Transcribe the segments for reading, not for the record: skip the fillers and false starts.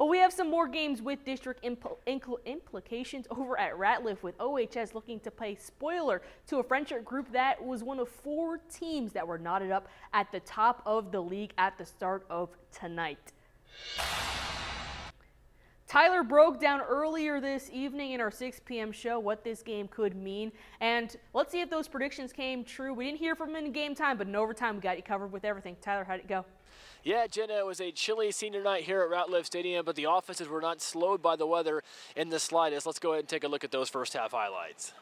Well, we have some more games with district implications over at Ratliff, with OHS looking to play spoiler to a Frenship group that was one of 4 teams that were knotted up at the top of the league at the start of tonight. Tyler broke down earlier this evening in our 6 p.m. show what this game could mean, and let's see if those predictions came true. We didn't hear from him in game time, but in overtime we got you covered with everything. Tyler, how'd it go? Yeah, Jenna, it was a chilly senior night here at Ratliff Stadium, but the offenses were not slowed by the weather in the slightest. Let's go ahead and take a look at those first half highlights.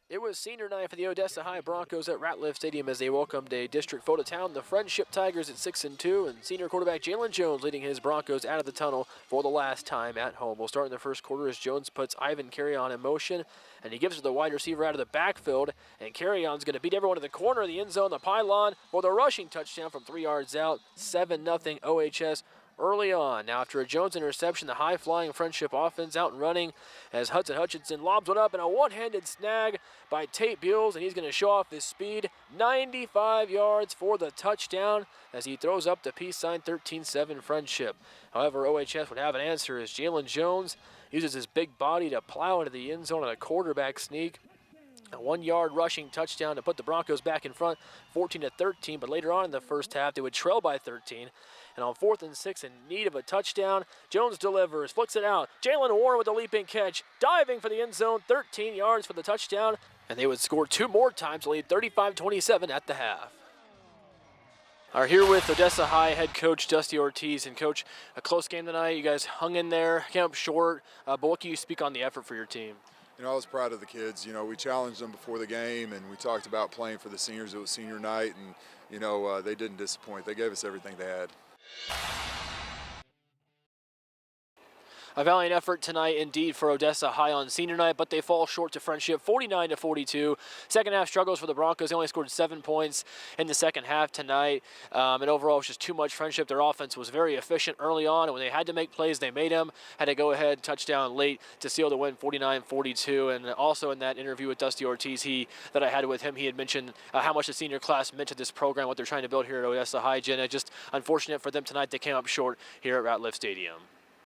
It was senior night for the Odessa High Broncos at Ratliff Stadium as they welcomed a district foe to town, the Frenship Tigers at 6-2, and senior quarterback Jalen Jones leading his Broncos out of the tunnel for the last time at home. We'll start in the first quarter as Jones puts Ivan Carry-On in motion, and he gives it to the wide receiver out of the backfield, and Carry-On's going to beat everyone to the corner of the end zone, the pylon, for the rushing touchdown from 3 yards out, 7-0 OHS. Early on. Now after a Jones interception, the high-flying Frenship offense out and running as Hudson Hutchinson lobs one up and a one-handed snag by Tate Beals, and he's going to show off his speed. 95 yards for the touchdown as he throws up the peace sign, 13-7 Frenship. However, OHS would have an answer as Jalen Jones uses his big body to plow into the end zone on a quarterback sneak. A 1-yard rushing touchdown to put the Broncos back in front, 14-13, but later on in the first half, they would trail by 13. And on 4th and 6, in need of a touchdown, Jones delivers, flicks it out. Jalen Warren with a leaping catch, diving for the end zone, 13 yards for the touchdown, and they would score 2 more times to lead 35-27 at the half. Are here with Odessa High head coach Dusty Ortiz. And coach, a close game tonight. You guys hung in there, came up short, but what can you speak on the effort for your team? You know, I was proud of the kids. You know, we challenged them before the game, and we talked about playing for the seniors. It was senior night, and, you know, they didn't disappoint. They gave us everything they had. A valiant effort tonight indeed for Odessa High on senior night, but they fall short to Frenship, 49-42. Second half struggles for the Broncos. They only scored 7 points in the second half tonight, and overall it was just too much Frenship. Their offense was very efficient early on, and when they had to make plays, they made them. Had to go ahead touchdown late to seal the win, 49-42. And also in that interview with Dusty Ortiz that I had with him, he had mentioned how much the senior class meant to this program, what they're trying to build here at Odessa High. Jenna, just unfortunate for them tonight. They came up short here at Ratliff Stadium.